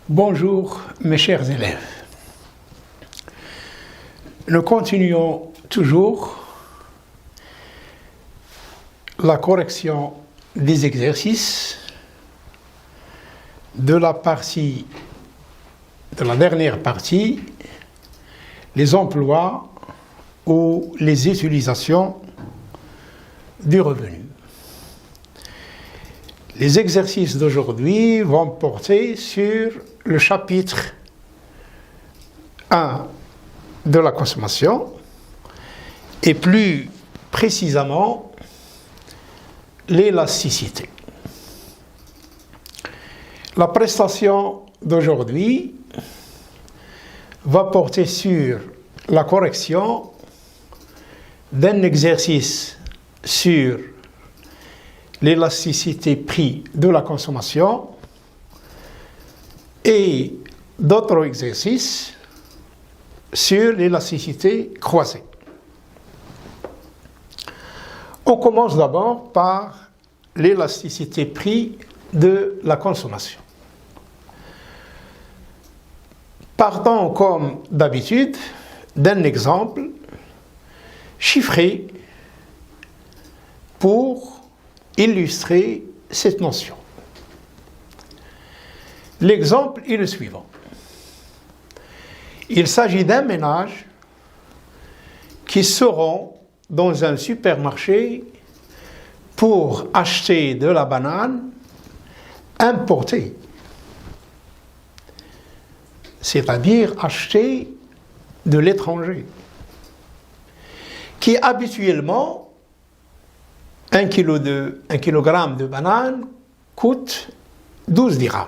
Bonjour mes chers élèves. Nous continuons toujours la correction des exercices de la dernière partie, les emplois ou les utilisations du revenu. Les exercices d'aujourd'hui vont porter sur le chapitre 1 de la consommation et plus précisément l'élasticité. La prestation d'aujourd'hui va porter sur la correction d'un exercice sur l'élasticité prix de la consommation et d'autres exercices sur l'élasticité croisée. On commence d'abord par l'élasticité prix de la consommation. Partons comme d'habitude d'un exemple chiffré pour illustrer cette notion. L'exemple est le suivant. Il s'agit d'un ménage qui se rend dans un supermarché pour acheter de la banane importée, c'est-à-dire acheter de l'étranger, qui habituellement 1 kilogramme de banane coûte 12 dirhams.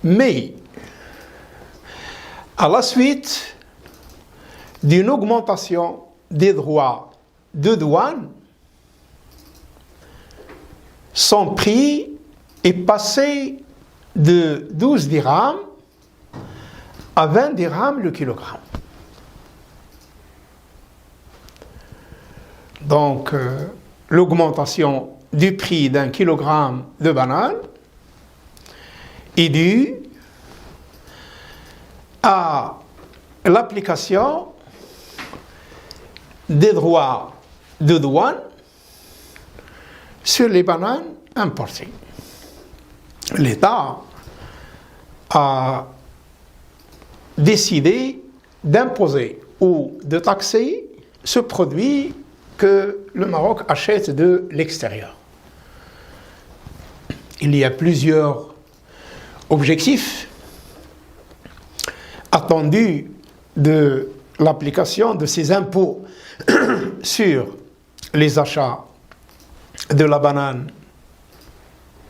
Mais, à la suite d'une augmentation des droits de douane, son prix est passé de 12 dirhams à 20 dirhams le kilogramme. Donc, l'augmentation du prix d'un kilogramme de banane est due à l'application des droits de douane sur les bananes importées. L'État a décidé d'imposer ou de taxer ce produit que le Maroc achète de l'extérieur. Il y a plusieurs objectifs attendus de l'application de ces impôts sur les achats de la banane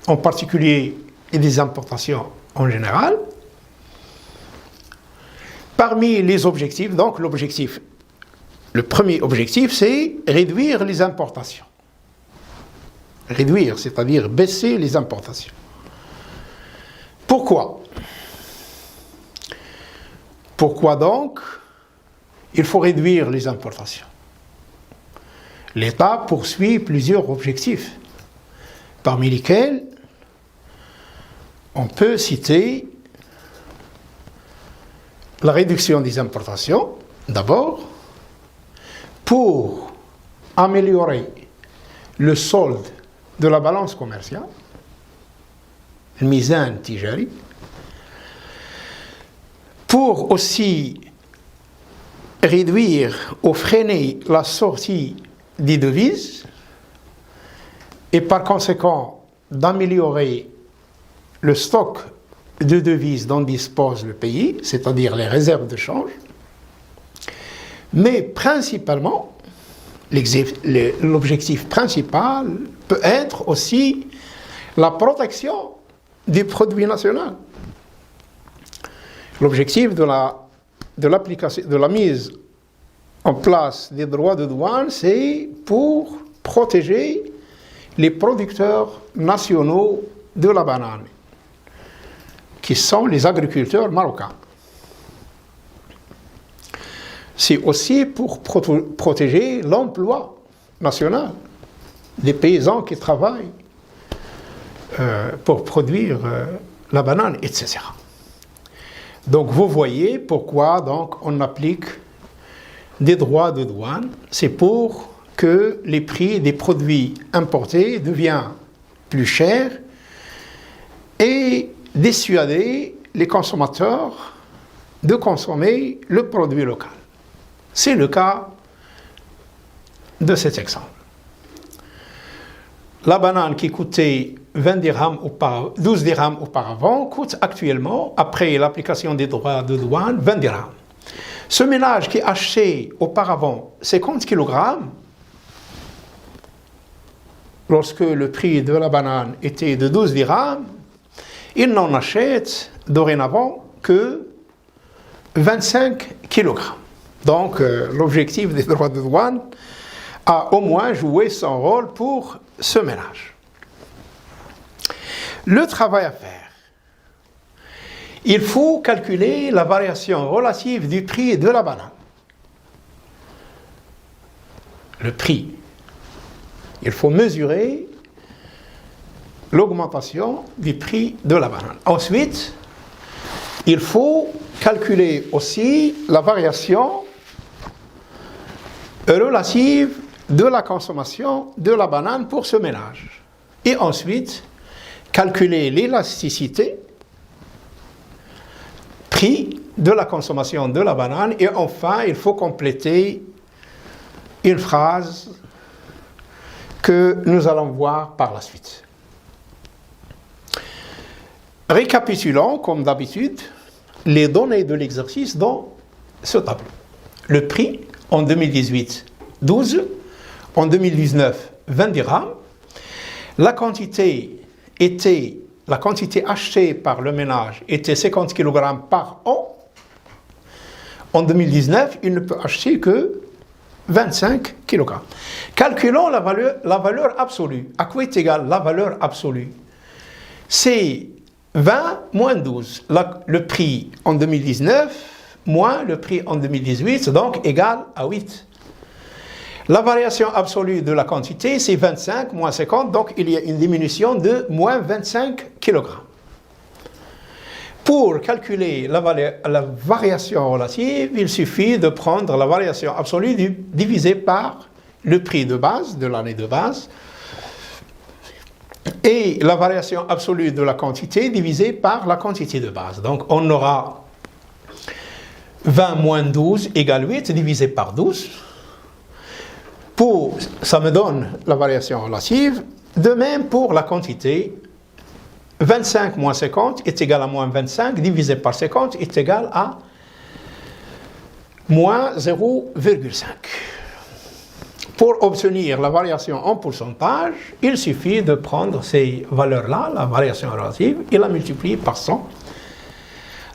en particulier et des importations en général. Parmi les objectifs, donc le premier objectif, c'est réduire les importations. Réduire, c'est-à-dire baisser les importations. Pourquoi? Pourquoi donc il faut réduire les importations? L'État poursuit plusieurs objectifs, parmi lesquels on peut citer la réduction des importations, d'abord, pour améliorer le solde de la balance commerciale, le mizan tijari, pour aussi réduire ou freiner la sortie des devises et par conséquent d'améliorer le stock de devises dont dispose le pays, c'est-à-dire les réserves de change, mais principalement, l'objectif principal peut être aussi la protection du produit national. L'objectif de la mise en place des droits de douane, c'est pour protéger les producteurs nationaux de la banane, qui sont les agriculteurs marocains. C'est aussi pour protéger l'emploi national des paysans qui travaillent pour produire la banane, etc. Donc vous voyez pourquoi donc, on applique des droits de douane. C'est pour que les prix des produits importés deviennent plus chers et dissuader les consommateurs de consommer le produit local. C'est le cas de cet exemple. La banane qui coûtait 12 dirhams auparavant coûte actuellement, après l'application des droits de douane, 20 dirhams. Ce ménage qui achetait auparavant 50 kg, lorsque le prix de la banane était de 12 dirhams, il n'en achète dorénavant que 25 kg. Donc l'objectif des droits de douane a au moins joué son rôle pour ce ménage. Le travail à faire. Il faut calculer la variation relative du prix de la banane. Le prix. Il faut mesurer l'augmentation du prix de la banane. Ensuite, il faut calculer aussi la variation relative de la consommation de la banane pour ce ménage. Et ensuite, calculer l'élasticité, prix de la consommation de la banane. Et enfin, il faut compléter une phrase que nous allons voir par la suite. Récapitulons, comme d'habitude, les données de l'exercice dans ce tableau. Le prix en 2018, 12. En 2019, 20 dirhams. La quantité achetée par le ménage était 50 kg par an. En 2019, il ne peut acheter que 25 kg. Calculons la valeur absolue. À quoi est égale la valeur absolue? C'est 20 moins 12. Le prix en 2019 moins le prix en 2018, donc égal à 8. La variation absolue de la quantité, c'est 25 moins 50, donc il y a une diminution de moins 25 kg. Pour calculer la variation relative, il suffit de prendre la variation absolue divisée par le prix de base, de l'année de base, et la variation absolue de la quantité divisée par la quantité de base. Donc on aura 20 moins 12 égale 8 divisé par 12. Ça me donne la variation relative. De même pour la quantité, 25 moins 50 est égal à moins 25, divisé par 50 est égal à moins 0,5. Pour obtenir la variation en pourcentage, il suffit de prendre ces valeurs-là, la variation relative, et la multiplier par 100.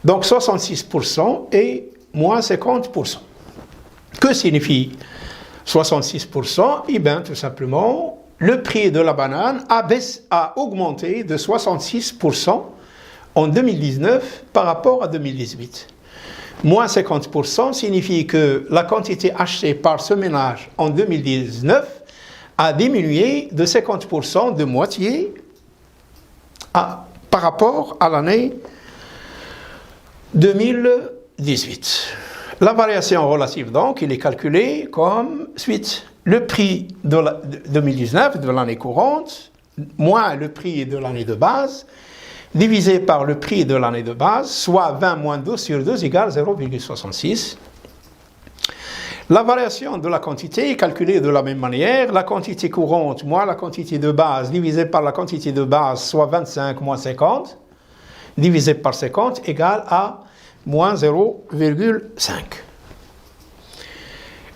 Donc 66% et moins 50%. Que signifie 66%, eh bien, tout simplement, le prix de la banane a augmenté de 66% en 2019 par rapport à 2018. Moins 50% signifie que la quantité achetée par ce ménage en 2019 a diminué de 50%, de moitié, par rapport à l'année 2018. La variation relative, donc, il est calculé comme suite. Le prix de 2019, de l'année courante, moins le prix de l'année de base, divisé par le prix de l'année de base, soit 20 moins 12 sur 2 égale 0,66. La variation de la quantité est calculée de la même manière. La quantité courante moins la quantité de base, divisé par la quantité de base, soit 25 moins 50, divisé par 50 égale à moins 0,5.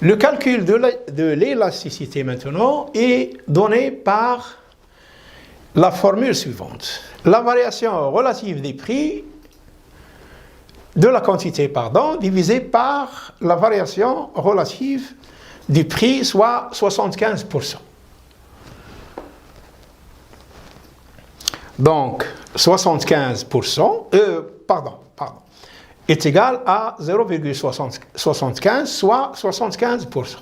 Le calcul de l'élasticité maintenant est donné par la formule suivante. La variation relative des prix de la quantité, divisée par la variation relative du prix, soit 75%. Donc, 75%, est égal à 0,75, soit 75%.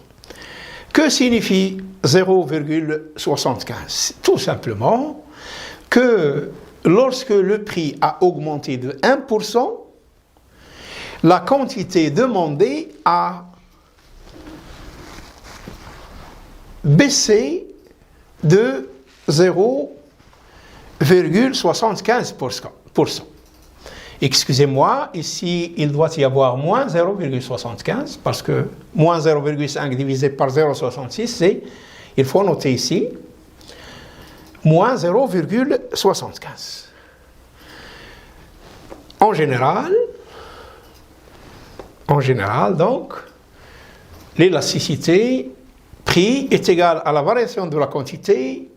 Que signifie 0,75? Tout simplement que lorsque le prix a augmenté de 1%, la quantité demandée a baissé de 0,75%. Excusez-moi, ici il doit y avoir moins 0,75 parce que moins 0,5 divisé par 0,66, c'est, il faut noter ici, moins 0,75. En général, donc, l'élasticité prix est égale à la variation de la quantité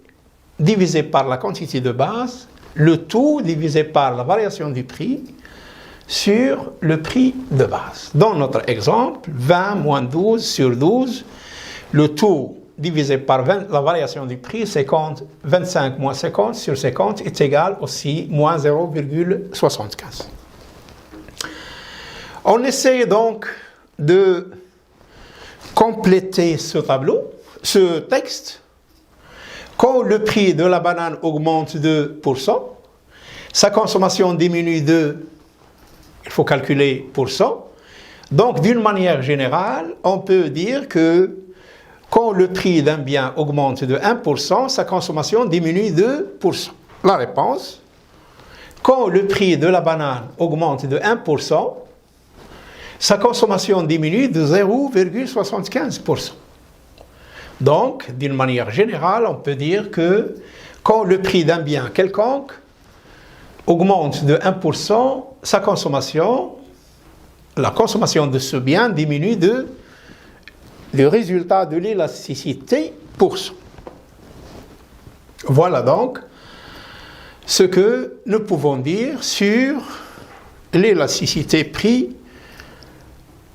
divisé par la quantité de base, le tout divisé par la variation du prix sur le prix de base. Dans notre exemple, 20 moins 12 sur 12, le tout divisé par la variation du prix, 50, 25 moins 50 sur 50 est égal aussi moins 0,75. On essaie donc de compléter ce tableau, ce texte. Quand le prix de la banane augmente de 2%, sa consommation diminue de, il faut calculer %. Donc, d'une manière générale, on peut dire que quand le prix d'un bien augmente de 1%, sa consommation diminue de 2%. La réponse, quand le prix de la banane augmente de 1%, sa consommation diminue de 0,75%. Donc, d'une manière générale, on peut dire que quand le prix d'un bien quelconque augmente de 1%, sa consommation, la consommation de ce bien diminue de le résultat de l'élasticité %. Voilà donc ce que nous pouvons dire sur l'élasticité prix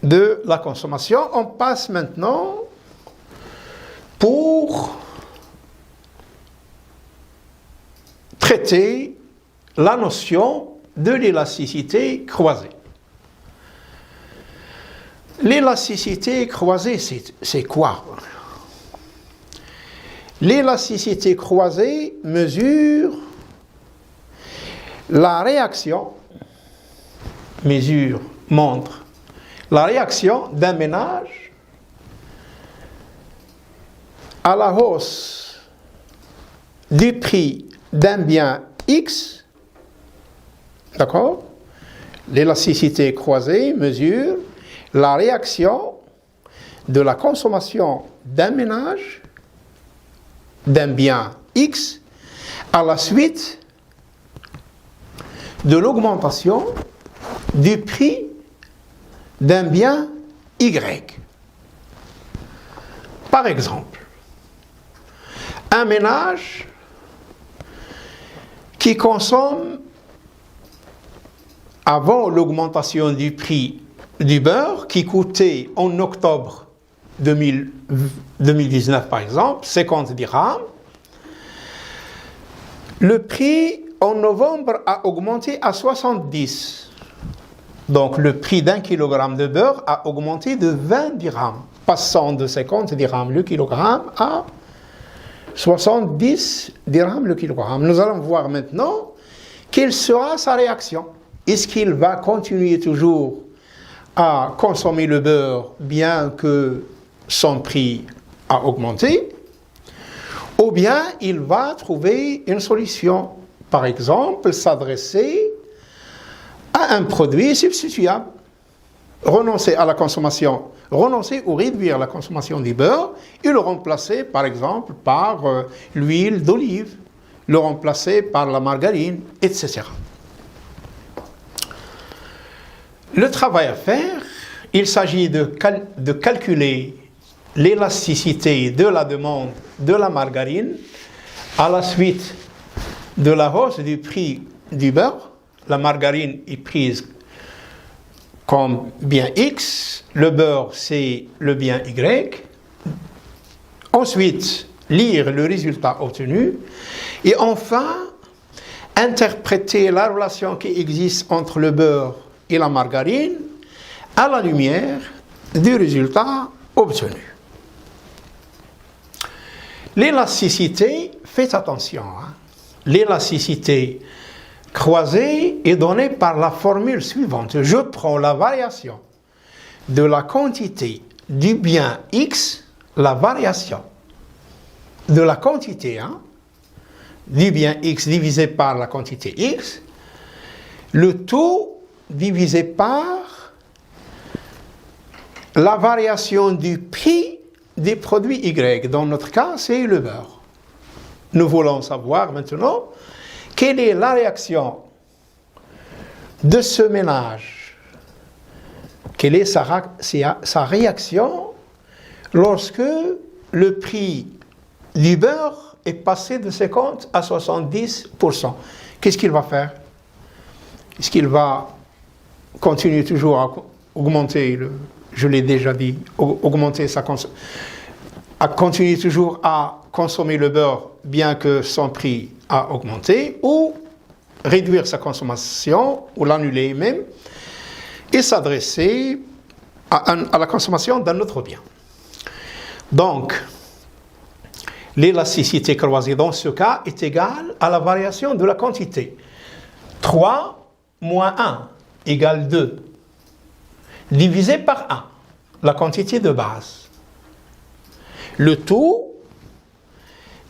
de la consommation. On passe maintenant pour traiter la notion de l'élasticité croisée. L'élasticité croisée, c'est quoi? L'élasticité croisée mesure la réaction, montre la réaction d'un ménage à la hausse du prix d'un bien X, d'accord? L'élasticité croisée mesure la réaction de la consommation d'un ménage d'un bien X à la suite de l'augmentation du prix d'un bien Y. Par exemple, un ménage qui consomme avant l'augmentation du prix du beurre, qui coûtait en octobre 2019 par exemple, 50 dirhams, le prix en novembre a augmenté à 70. Donc le prix d'un kilogramme de beurre a augmenté de 20 dirhams, passant de 50 dirhams le kilogramme à 70 dirhams le kilogramme. Nous allons voir maintenant quelle sera sa réaction. Est-ce qu'il va continuer toujours à consommer le beurre bien que son prix a augmenté, ou bien il va trouver une solution, par exemple s'adresser à un produit substituable, renoncer à la consommation, renoncer ou réduire la consommation du beurre et le remplacer par exemple par l'huile d'olive, le remplacer par la margarine, etc. Le travail à faire, il s'agit de calculer l'élasticité de la demande de la margarine à la suite de la hausse du prix du beurre. La margarine est prise comme bien X, le beurre c'est le bien Y. Ensuite, lire le résultat obtenu et enfin interpréter la relation qui existe entre le beurre et la margarine à la lumière du résultat obtenu. L'élasticité, faites attention, l'élasticité croisée est donnée par la formule suivante. Je prends la variation de la quantité du bien X, la variation de la quantité du bien X divisé par la quantité X, le taux divisé par la variation du prix des produits Y. Dans notre cas, c'est le beurre. Nous voulons savoir maintenant quelle est la réaction de ce ménage. Quelle est sa réaction lorsque le prix du beurre est passé de 50 à 70%. Qu'est-ce qu'il va faire? Est-ce qu'il va continuer toujours à augmenter, je l'ai déjà dit, augmenter à continuer toujours à consommer le beurre bien que son prix a augmenté, ou réduire sa consommation, ou l'annuler même, et s'adresser à la consommation d'un autre bien? Donc, l'élasticité croisée dans ce cas est égale à la variation de la quantité. 3 moins 1 égale 2, divisé par 1, la quantité de base. Le tout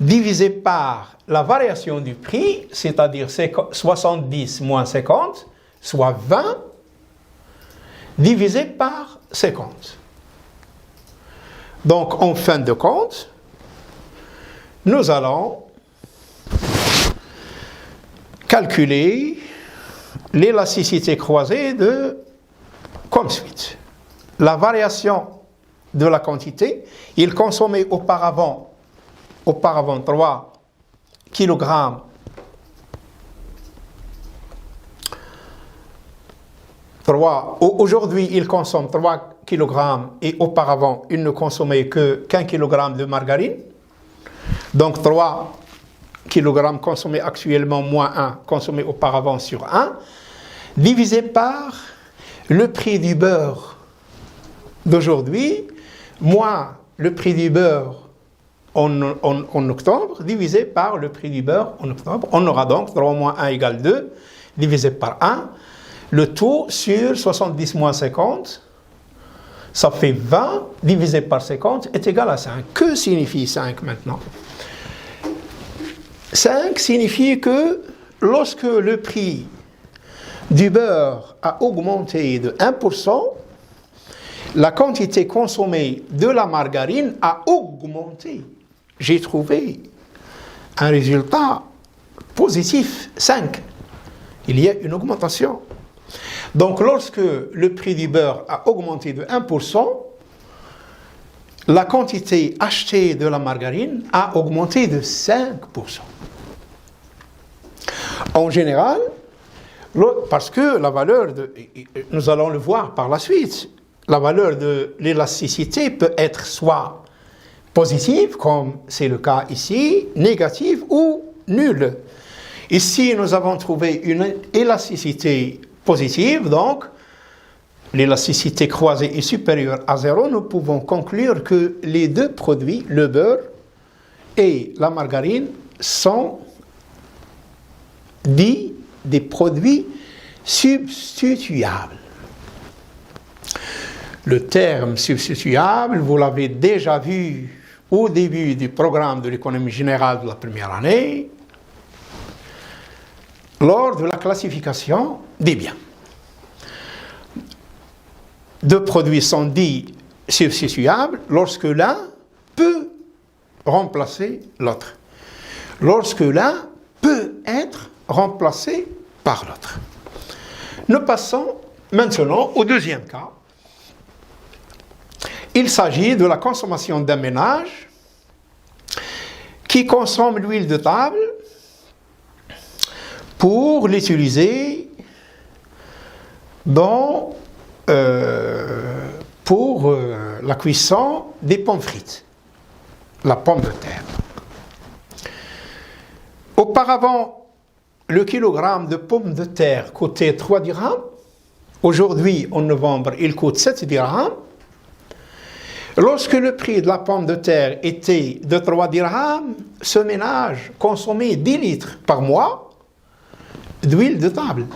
divisé par la variation du prix, c'est-à-dire 70 moins 50, soit 20, divisé par 50. Donc, en fin de compte, nous allons calculer l'élasticité croisée comme suit. La variation de la quantité, il consommait auparavant 3 kg aujourd'hui il consomme 3 kg et auparavant il ne consommait qu'un kg de margarine. Donc 3 kg consommés actuellement moins 1 consommés auparavant sur 1, divisé par le prix du beurre d'aujourd'hui, moins le prix du beurre en octobre, divisé par le prix du beurre en octobre. On aura donc 3 moins 1 égale 2, divisé par 1. Le tout sur 70 moins 50, ça fait 20, divisé par 50, est égal à 5. Que signifie 5 maintenant? 5 signifie que lorsque le prix du beurre a augmenté de 1%, la quantité consommée de la margarine a augmenté. J'ai trouvé un résultat positif, 5. Il y a une augmentation. Donc lorsque le prix du beurre a augmenté de 1%, la quantité achetée de la margarine a augmenté de 5%. En général, parce que la valeur nous allons le voir par la suite, la valeur de l'élasticité peut être soit positive, comme c'est le cas ici, négative ou nulle. Ici, nous avons trouvé une élasticité positive, donc l'élasticité croisée est supérieure à 0, nous pouvons conclure que les deux produits, le beurre et la margarine, sont dits des produits substituables. Le terme substituable, vous l'avez déjà vu au début du programme de l'économie générale de la première année, lors de la classification des biens. Deux produits sont dits substituables lorsque l'un peut remplacer l'autre. Lorsque l'un peut être remplacé par l'autre. Nous passons maintenant au deuxième cas. Il s'agit de la consommation d'un ménage qui consomme l'huile de table pour l'utiliser pour la cuisson des pommes frites, la pomme de terre. Auparavant, le kilogramme de pommes de terre coûtait 3 dirhams. Aujourd'hui, en novembre, il coûte 7 dirhams. Lorsque le prix de la pomme de terre était de 3 dirhams, ce ménage consommait 10 litres par mois d'huile de table.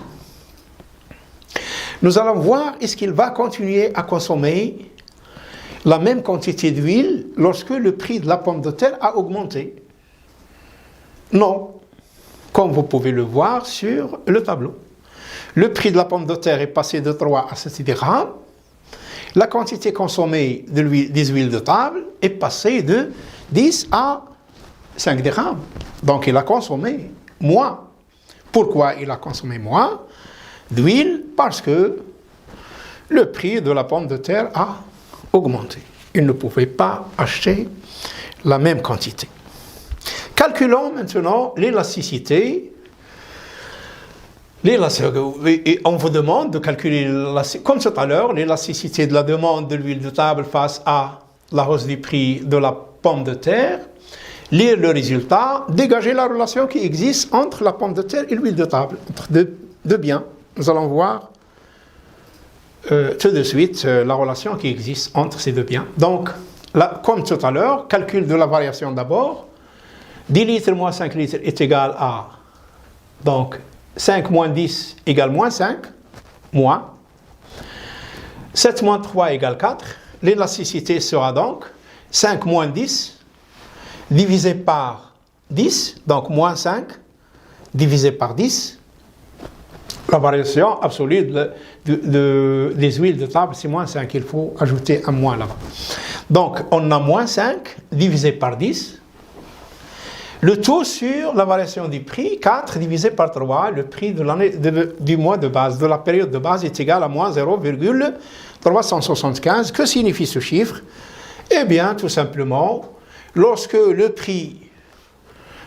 Nous allons voir est-ce qu'il va continuer à consommer la même quantité d'huile lorsque le prix de la pomme de terre a augmenté. Non, comme vous pouvez le voir sur le tableau. Le prix de la pomme de terre est passé de 3 à 7 dirhams. La quantité consommée des huiles de table est passée de 10 à 5 dirhams. Donc il a consommé moins. Pourquoi il a consommé moins d'huile? Parce que le prix de la pomme de terre a augmenté. Il ne pouvait pas acheter la même quantité. Calculons maintenant l'élasticité. Et on vous demande de calculer, comme tout à l'heure, l'élasticité de la demande de l'huile de table face à la hausse du prix de la pomme de terre. Lire le résultat, dégager la relation qui existe entre la pomme de terre et l'huile de table, entre deux biens. Nous allons voir tout de suite la relation qui existe entre ces deux biens. Donc, là, comme tout à l'heure, calcul de la variation d'abord. 10 litres moins 5 litres est égal à, donc, 5 moins 10 égale moins 5, moins. 7 moins 3 égale 4. L'élasticité sera donc 5 moins 10 divisé par 10, donc moins 5 divisé par 10. La variation absolue des huiles de table, c'est moins 5. Il faut ajouter un moins là-bas. Donc, on a moins 5 divisé par 10. Le tout sur la variation du prix, 4 divisé par 3, le prix de l'année, du mois de base, de la période de base est égal à moins 0,375. Que signifie ce chiffre? Eh bien, tout simplement, lorsque le prix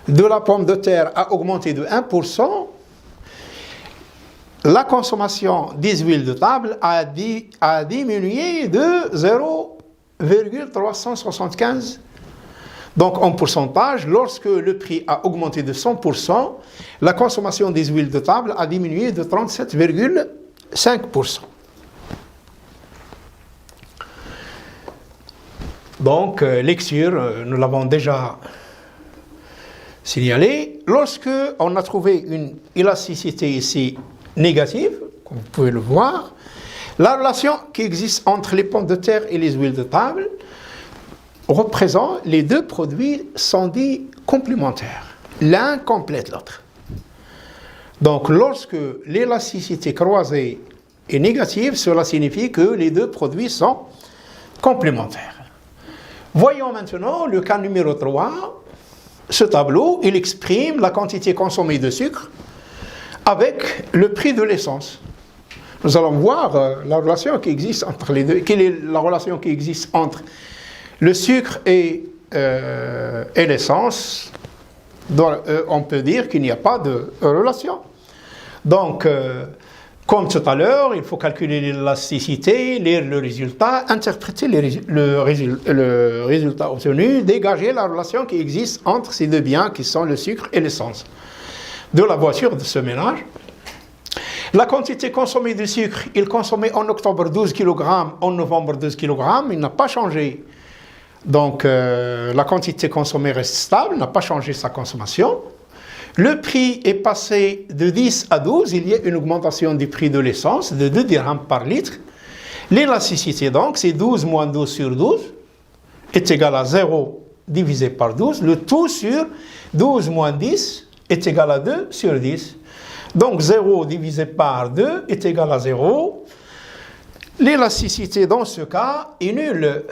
de la pomme de terre a augmenté de 1%, la consommation des huiles de table a diminué de 0,375. Donc, en pourcentage, lorsque le prix a augmenté de 100%, la consommation des huiles de table a diminué de 37,5%. Donc, lecture, nous l'avons déjà signalé. Lorsque on a trouvé une élasticité ici négative, comme vous pouvez le voir, la relation qui existe entre les pommes de terre et les huiles de table représente les deux produits sont dits complémentaires. L'un complète l'autre. Donc, lorsque l'élasticité croisée est négative, cela signifie que les deux produits sont complémentaires. Voyons maintenant le cas numéro 3. Ce tableau, il exprime la quantité consommée de sucre avec le prix de l'essence. Nous allons voir la relation qui existe entre les deux. Quelle est la relation qui existe entre le sucre et l'essence? On peut dire qu'il n'y a pas de relation. Donc, comme tout à l'heure, il faut calculer l'élasticité, lire le résultat, interpréter le résultat obtenu, dégager la relation qui existe entre ces deux biens qui sont le sucre et l'essence de la voiture de ce ménage. La quantité consommée de sucre, il consommait en octobre 12 kg, en novembre 12 kg, il n'a pas changé. Donc, la quantité consommée reste stable, n'a pas changé sa consommation. Le prix est passé de 10 à 12, il y a une augmentation du prix de l'essence de 2 dirhams par litre. L'élasticité, donc, c'est 12 moins 12 sur 12, est égal à 0 divisé par 12. Le tout sur 12 moins 10 est égal à 2 sur 10. Donc, 0 divisé par 2 est égal à 0. L'élasticité, dans ce cas, est nulle.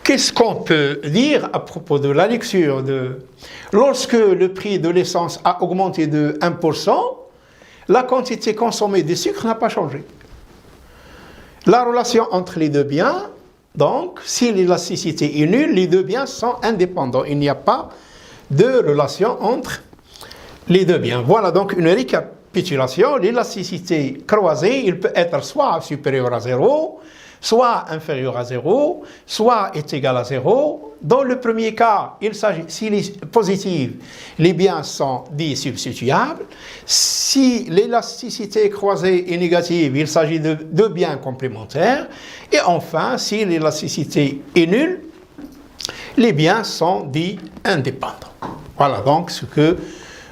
Qu'est-ce qu'on peut dire à propos de la lecture de... Lorsque le prix de l'essence a augmenté de 1%, la quantité consommée de sucre n'a pas changé. La relation entre les deux biens, donc, si l'élasticité est nulle, les deux biens sont indépendants. Il n'y a pas de relation entre les deux biens. Voilà donc une récapitulation. L'élasticité croisée, il peut être soit supérieur à 0, soit inférieur à 0, soit est égal à 0. Dans le premier cas, il s'agit, s'il est positif, les biens sont dits substituables. Si l'élasticité croisée est négative, il s'agit de deux biens complémentaires. Et enfin, si l'élasticité est nulle, les biens sont dits indépendants. Voilà donc ce que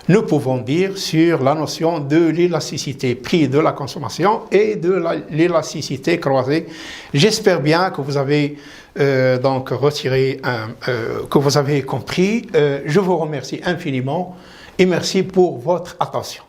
nous pouvons dire sur la notion de l'élasticité, prix de la consommation et de l'élasticité croisée. J'espère bien que vous avez donc retiré, que vous avez compris. Je vous remercie infiniment et merci pour votre attention.